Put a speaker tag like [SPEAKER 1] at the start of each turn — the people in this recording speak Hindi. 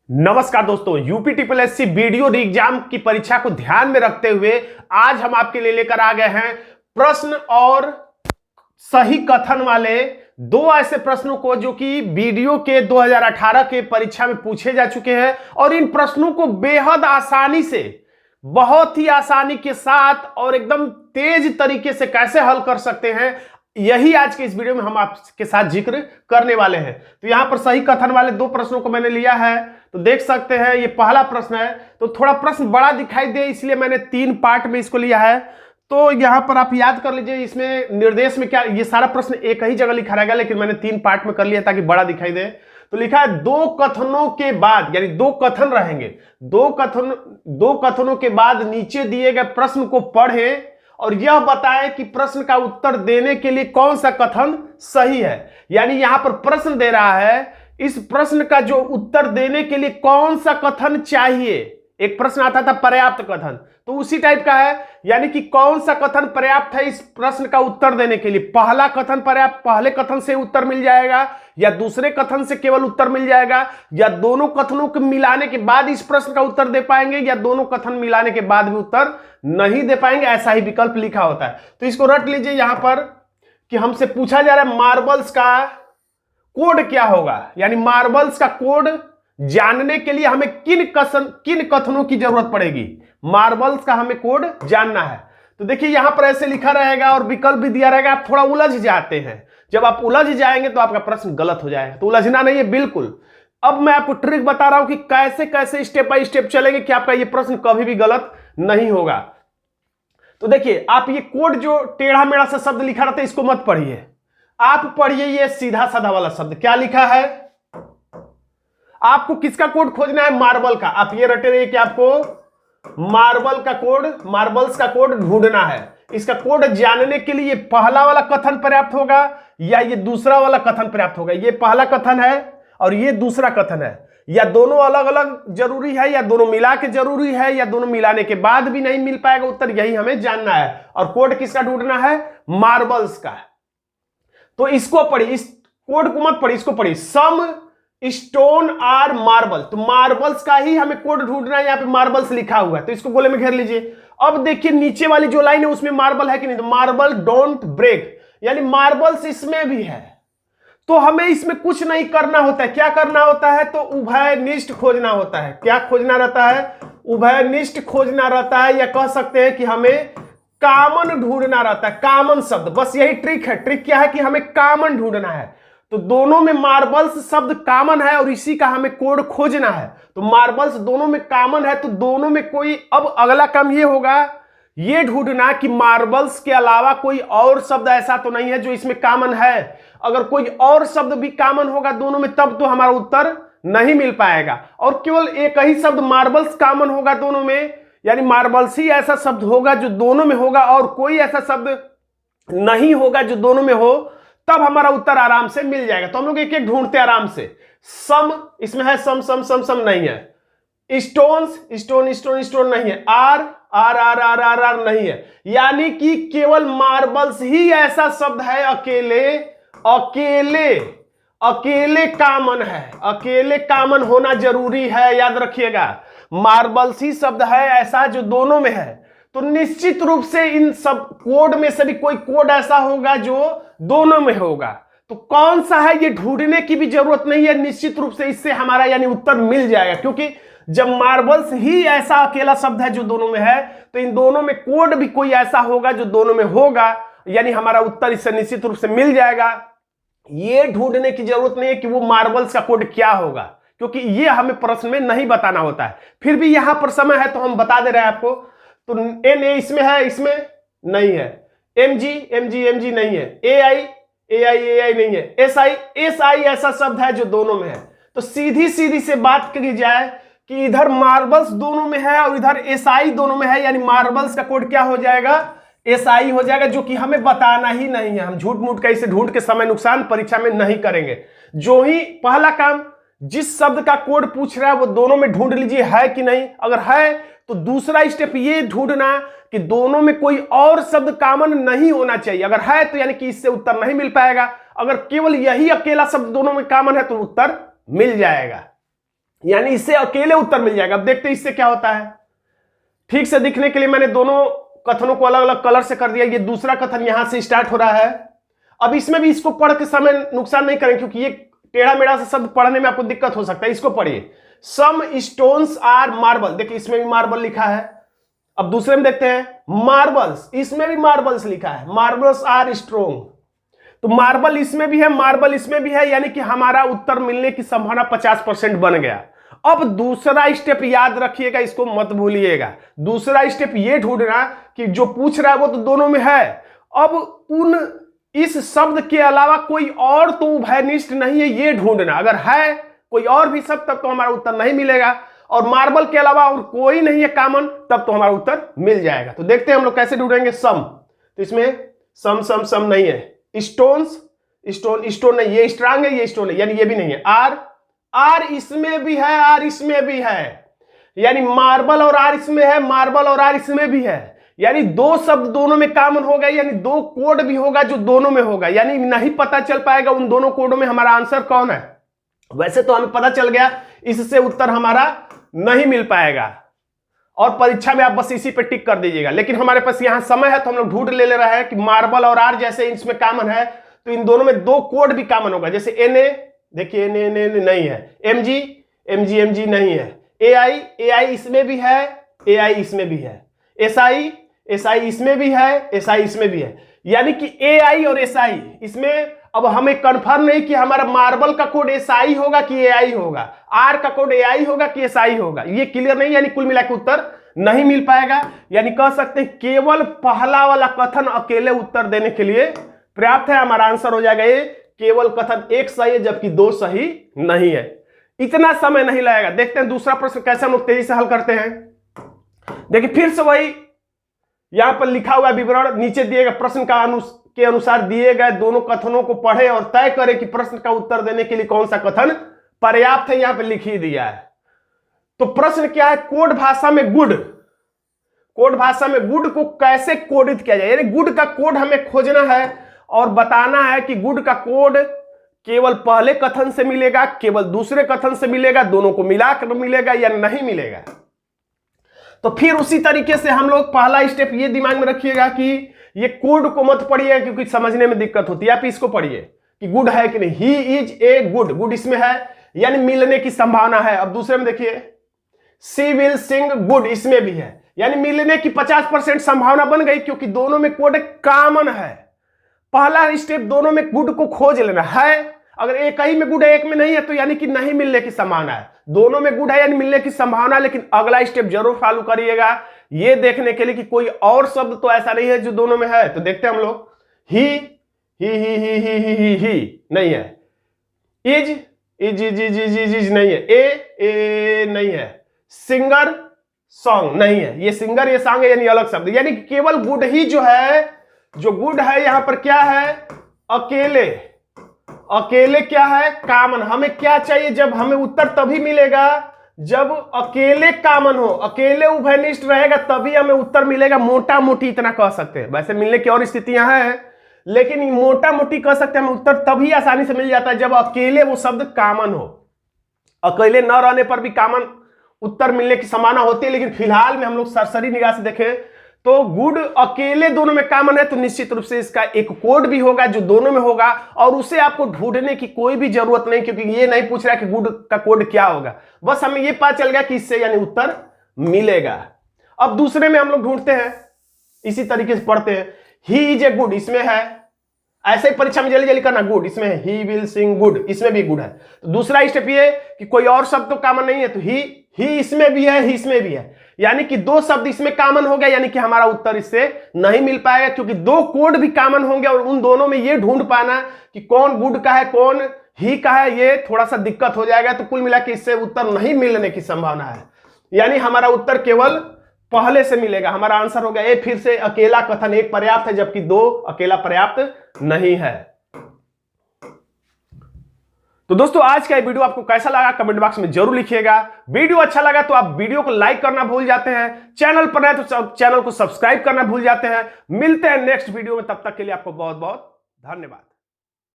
[SPEAKER 1] नमस्कार दोस्तों, यूपी ट्रिपल एससी वीडियो री एग्जाम की परीक्षा को ध्यान में रखते हुए आज हम आपके लिए लेकर आ गए हैं प्रश्न और सही कथन वाले दो ऐसे प्रश्नों को जो कि वीडियो के 2018 के परीक्षा में पूछे जा चुके हैं और इन प्रश्नों को बेहद आसानी से, बहुत ही आसानी के साथ और एकदम तेज तरीके से कैसे हल कर सकते हैं, यही आज के इस वीडियो में हम आपके साथ जिक्र करने वाले हैं। तो यहां पर सही कथन वाले दो प्रश्नों को मैंने लिया है, तो देख सकते हैं ये पहला प्रश्न है। तो थोड़ा प्रश्न बड़ा दिखाई दे इसलिए मैंने 3 पार्ट में इसको लिया है। तो यहां पर आप याद कर लीजिए, इसमें निर्देश में क्या, ये सारा प्रश्न एक ही जगह लिखा रहेगा लेकिन मैंने 3 पार्ट में कर लिया ताकि बड़ा दिखाई दे। तो लिखा है दो कथनों के बाद, यानी 2 कथन रहेंगे, दो कथनों के बाद नीचे दिए गए प्रश्न को पढ़ें और यह बताएं कि प्रश्न का उत्तर देने के लिए कौन सा कथन सही है। यानी यहां पर प्रश्न दे रहा है, इस प्रश्न का जो उत्तर देने के लिए कौन सा कथन चाहिए। एक प्रश्न आता था पर्याप्त कथन, तो उसी टाइप का है, यानी कि कौन सा कथन पर्याप्त है इस प्रश्न का उत्तर देने के लिए। पहला कथन पर्याप्त, पहले कथन से उत्तर मिल जाएगा या दूसरे कथन से केवल उत्तर मिल जाएगा, या दोनों कथनों को मिलाने के बाद इस प्रश्न का उत्तर दे पाएंगे, या दोनों कथन मिलाने के बाद भी उत्तर नहीं दे पाएंगे, ऐसा ही विकल्प लिखा होता है। तो इसको रट लीजिए यहां पर कि हमसे पूछा जा रहा है मार्बल्स का कोड क्या होगा, यानी मार्बल्स का कोड जानने के लिए हमें किन कथनों की जरूरत पड़ेगी। मार्बल्स का हमें कोड जानना है। तो देखिए यहां पर ऐसे लिखा रहेगा और विकल्प भी दिया रहेगा, आप थोड़ा उलझ जाते हैं। जब आप उलझ जाएंगे तो आपका प्रश्न गलत हो जाएगा, तो उलझना नहीं है बिल्कुल। अब मैं आपको ट्रिक बता रहा हूं कि कैसे कैसे स्टेप बाय स्टेप चलेंगे कि आपका यह प्रश्न कभी भी गलत नहीं होगा। तो देखिए, आप ये कोड जो टेढ़ा मेढ़ा सा शब्द लिखा रहता है इसको मत पढ़िए, आप पढ़िए ये सीधा साधा वाला शब्द। क्या लिखा है, आपको किसका कोड खोजना है, मार्बल का। आप ये रटे रहिए कि आपको मार्बल का कोड, मार्बल्स का कोड ढूंढना है। इसका कोड जानने के लिए पहला वाला कथन पर्याप्त होगा या ये दूसरा वाला कथन पर्याप्त होगा। ये पहला कथन है और ये दूसरा कथन है, या दोनों अलग अलग जरूरी है, या दोनों मिला के जरूरी है, या दोनों मिलाने के बाद भी नहीं मिल पाएगा उत्तर, यही हमें जानना है। और कोड किसका ढूंढना है, मार्बल्स का। तो इसको पढ़िए, इस कोड को मत पढ़िए, इसको पढ़िए, सम स्टोन आर मार्बल। तो मार्बल्स का ही हमें कोड ढूंढना है, यहां पे मार्बल्स लिखा हुआ है तो इसको गोले में घेर लीजिए। अब देखिए नीचे वाली जो लाइन है उसमें मार्बल है कि नहीं, तो मार्बल डोंट ब्रेक, यानी मार्बल्स इसमें भी है। तो हमें इसमें कुछ नहीं करना होता है। क्या करना होता है, तो उभयनिष्ठ खोजना होता है। क्या खोजना रहता है, उभयनिष्ठ खोजना रहता है, या कह सकते हैं कि हमें कॉमन ढूंढना रहता है, कॉमन शब्द। बस यही ट्रिक है। ट्रिक क्या है कि हमें कॉमन ढूंढना है। तो दोनों में मार्बल्स शब्द कॉमन है और इसी का हमें कोड खोजना है। तो मार्बल्स दोनों में कॉमन है, तो दोनों में कोई, अब अगला काम ये होगा, ये ढूंढना कि मार्बल्स के अलावा कोई और शब्द ऐसा तो नहीं है जो इसमें कॉमन है। अगर कोई और शब्द भी कॉमन होगा दोनों में तब तो हमारा उत्तर नहीं मिल पाएगा। और केवल एक ही शब्द मार्बल्स कॉमन होगा दोनों में, यानी मार्बल्स ही ऐसा शब्द होगा जो दोनों में होगा और कोई ऐसा शब्द नहीं होगा जो दोनों में हो, तब हमारा उत्तर आराम से मिल जाएगा। तो हम लोग एक एक ढूंढते आराम से। सम इसमें है, सम सम सम सम नहीं है। स्टोन्स, स्टोन स्टोन स्टोन नहीं है। R R R R R R नहीं है। यानी कि केवल मार्बल्स ही ऐसा शब्द है अकेले अकेले अकेले कॉमन है। अकेले कॉमन होना जरूरी है, याद रखिएगा। मार्बल्स ही शब्द है ऐसा जो दोनों में है। तो निश्चित रूप से इन सब कोड में से भी कोई कोड ऐसा होगा जो दोनों में होगा। तो कौन सा है ये ढूंढने की भी जरूरत नहीं है, निश्चित रूप से इससे हमारा यानी उत्तर मिल जाएगा। क्योंकि जब मार्बल्स ही ऐसा अकेला शब्द है जो दोनों में है, तो इन दोनों में कोड भी कोई ऐसा होगा जो दोनों में होगा, यानी हमारा उत्तर इससे निश्चित रूप से मिल जाएगा। ये ढूंढने की जरूरत नहीं है कि वो मार्बल्स का कोड क्या होगा, क्योंकि ये हमें प्रश्न में नहीं बताना होता है। फिर भी यहां पर समय है तो हम बता दे रहे हैं आपको। तो एन ए इसमें है, इसमें नहीं है। एम जी नहीं है। ए आई नहीं है। एस आई ऐसा शब्द है जो दोनों में है। तो सीधी सीधी से बात की जाए कि इधर मार्बल्स दोनों में है और इधर एस आई दोनों में है, यानी मार्बल्स का कोड क्या हो जाएगा, एस आई हो जाएगा, जो कि हमें बताना ही नहीं है। हम झूठ मूठ का इसे ढूंढ के समय नुकसान परीक्षा में नहीं करेंगे। जो ही पहला काम, जिस शब्द का कोड पूछ रहा है वो दोनों में ढूंढ लीजिए है कि नहीं। अगर है तो दूसरा स्टेप ये ढूंढना कि दोनों में कोई और शब्द कॉमन नहीं होना चाहिए। अगर है तो यानी कि इससे उत्तर नहीं मिल पाएगा। अगर केवल यही अकेला शब्द दोनों में कॉमन है तो उत्तर मिल जाएगा। यानी इससे अकेले उत्तर मिल जाएगा। अब देखते हैं इससे क्या होता है। ठीक से दिखने के लिए मैंने दोनों कथनों को अलग अलग कलर से कर दिया। ये दूसरा कथन यहां से स्टार्ट हो रहा है। अब इसमें भी इसको पढ़ के समय नुकसान नहीं करें, क्योंकि ये टेढ़ा मेढ़ा से शब्द पढ़ने में आपको दिक्कत हो सकता है। इसको पढ़िए, सम स्टोन्स आर मार्बल। देखिए इसमें भी मार्बल लिखा है। अब दूसरे में देखते हैं मार्बल्स, इसमें भी मार्बल्स लिखा है, मार्बल्स आर स्ट्रोंग। तो मार्बल इसमें भी है, मार्बल इसमें भी है, यानी कि हमारा उत्तर मिलने की संभावना 50% बन गया। अब दूसरा स्टेप याद रखिएगा, इसको मत भूलिएगा। दूसरा स्टेप ये ढूंढना कि जो पूछ रहा है वो तो दोनों में है। अब उन इस शब्द के अलावा कोई और तो उभयनिष्ठ नहीं है, ये ढूंढना। अगर है कोई और भी शब्द तब तो हमारा उत्तर नहीं मिलेगा, और मार्बल के अलावा और कोई नहीं है कॉमन तब तो हमारा उत्तर मिल जाएगा। तो देखते हैं हम लोग कैसे ढूंढेंगे सम। तो इसमें सम सम सम नहीं है, स्टोन्स स्टोन स्टोन नहीं, ये स्ट्रांग है, ये स्टोन है, यानी ये भी नहीं है। आर इसमें भी है, आर इसमें भी है, यानी मार्बल और आर इसमें है, मार्बल और आर इसमें भी है, यानी दो शब्द दोनों में कॉमन होगा, यानी दो कोड भी होगा जो दोनों में होगा, यानी नहीं पता चल पाएगा उन दोनों कोडों में हमारा आंसर कौन है। वैसे तो हमें पता चल गया, इससे उत्तर हमारा नहीं मिल पाएगा, और परीक्षा में आप बस इसी पे टिक कर दीजिएगा। लेकिन हमारे पास यहां समय है तो हम लोग ढूंढ ले रहे हैं कि मार्बल और आर जैसे इसमें कॉमन है तो इन दोनों में दो कोड भी कॉमन होगा। जैसे एनए, देखिए एनए नहीं है, एमजी एमजी नहीं है, एआई इसमें भी है, एआई इसमें भी है, एसआई इसमें भी है, एसआई इसमें भी है, यानी कि एआई और एसआई इसमें। अब हमें कंफर्म नहीं कि हमारा मार्बल का कोड एसआई होगा कि एआई होगा, आर का कोड एआई होगा कि एसआई होगा, ये क्लियर नहीं, यानी कुल मिलाकर उत्तर नहीं मिल पाएगा। यानी कह सकते हैं केवल पहला वाला कथन अकेले उत्तर देने के लिए पर्याप्त है। हमारा आंसर हो जाएगा ये, केवल कथन एक सही है जबकि दो सही नहीं है। इतना समय नहीं लगेगा। देखते हैं दूसरा प्रश्न कैसे हम लोग तेजी से हल करते हैं। देखिए फिर से वही यहां पर लिखा हुआ विवरण, नीचे दिए गए प्रश्न के अनुसार दिए गए दोनों कथनों को पढ़े और तय करें कि प्रश्न का उत्तर देने के लिए कौन सा कथन पर्याप्त है। यहां पर लिख ही दिया है। तो प्रश्न क्या है, कोड भाषा में गुड, कोड भाषा में गुड को कैसे कोडित किया जाए, यानी गुड का कोड हमें खोजना है और बताना है कि गुड का कोड केवल पहले कथन से मिलेगा, केवल दूसरे कथन से मिलेगा, दोनों को मिलाकर मिलेगा या नहीं मिलेगा। तो फिर उसी तरीके से हम लोग पहला स्टेप ये दिमाग में रखिएगा कि ये कोड को मत पढ़िए क्योंकि समझने में दिक्कत होती है। आप इसको पढ़िए कि गुड है कि नहीं, he is a good, good इसमें है यानी मिलने की संभावना है। अब दूसरे में देखिए, सी विल सिंग गुड, इसमें भी है यानी मिलने की 50% संभावना बन गई क्योंकि दोनों में कोड कॉमन है। पहला स्टेप दोनों में गुड को खोज लेना है। अगर एक ही में गुड है एक में नहीं है तो यानी कि नहीं मिलने की संभावना है, दोनों में गुड है यानी मिलने की संभावना है। लेकिन अगला स्टेप जरूर फॉलो करिएगा ये देखने के लिए कि कोई और शब्द तो ऐसा नहीं है जो दोनों में है। तो देखते हैं हम लोग, ही नहीं है, इज नहीं है, ए नहीं है, सिंगर सॉन्ग नहीं है, ये सिंगर ये सॉन्ग है यानी अलग शब्द, यानी केवल गुड ही जो है, जो गुड है यहां पर क्या है, अकेले क्या है, कॉमन। हमें क्या चाहिए, जब हमें उत्तर तभी मिलेगा जब अकेले कॉमन हो, अकेले उभयनिष्ठ रहेगा तभी हमें उत्तर मिलेगा। मोटा मोटी इतना कह सकते हैं, वैसे मिलने की और स्थितियां हैं लेकिन मोटा मोटी कह सकते हैं हमें उत्तर तभी आसानी से मिल जाता है जब अकेले वो शब्द कॉमन हो। अकेले न रहने पर भी कॉमन उत्तर मिलने की संभावना होती है, लेकिन फिलहाल में हम लोग सरसरी निगाह से देखें तो गुड अकेले दोनों में कॉमन है तो निश्चित रूप से इसका एक कोड भी होगा जो दोनों में होगा और उसे आपको ढूंढने की कोई भी जरूरत नहीं, क्योंकि ये नहीं पूछ रहा है कि गुड का कोड क्या होगा, बस हमें ये पता चल गया कि इससे यानी उत्तर मिलेगा। अब दूसरे में हम लोग ढूंढते हैं, इसी तरीके से पढ़ते हैं, ही इज ए गुड, इसमें है, ऐसे ही परीक्षा में जल्दी जल्दी करना, गुड इसमें है, ही विल सिंग गुड, इसमें भी गुड है। तो दूसरा स्टेप ये कि कोई और शब्द तो कॉमन नहीं है, तो ही इसमें भी है, ही इसमें भी है, यानी कि दो शब्द इसमें कॉमन हो गया, यानी कि हमारा उत्तर इससे नहीं मिल पाएगा क्योंकि दो कोड भी कॉमन होंगे और उन दोनों में ये ढूंढ पाना कि कौन गुड का है कौन ही का है ये थोड़ा सा दिक्कत हो जाएगा। तो कुल मिला के इससे उत्तर नहीं मिलने की संभावना है, यानी हमारा उत्तर केवल पहले से मिलेगा। हमारा आंसर हो गया ए, फिर से अकेला कथन एक पर्याप्त है जबकि दो अकेला पर्याप्त नहीं है। तो दोस्तों आज का ये वीडियो आपको कैसा लगा कमेंट बॉक्स में जरूर लिखिएगा। वीडियो अच्छा लगा तो आप वीडियो को लाइक करना भूल जाते हैं, चैनल पर नए तो चैनल को सब्सक्राइब करना भूल जाते हैं। मिलते हैं नेक्स्ट वीडियो में, तब तक के लिए आपको बहुत बहुत धन्यवाद।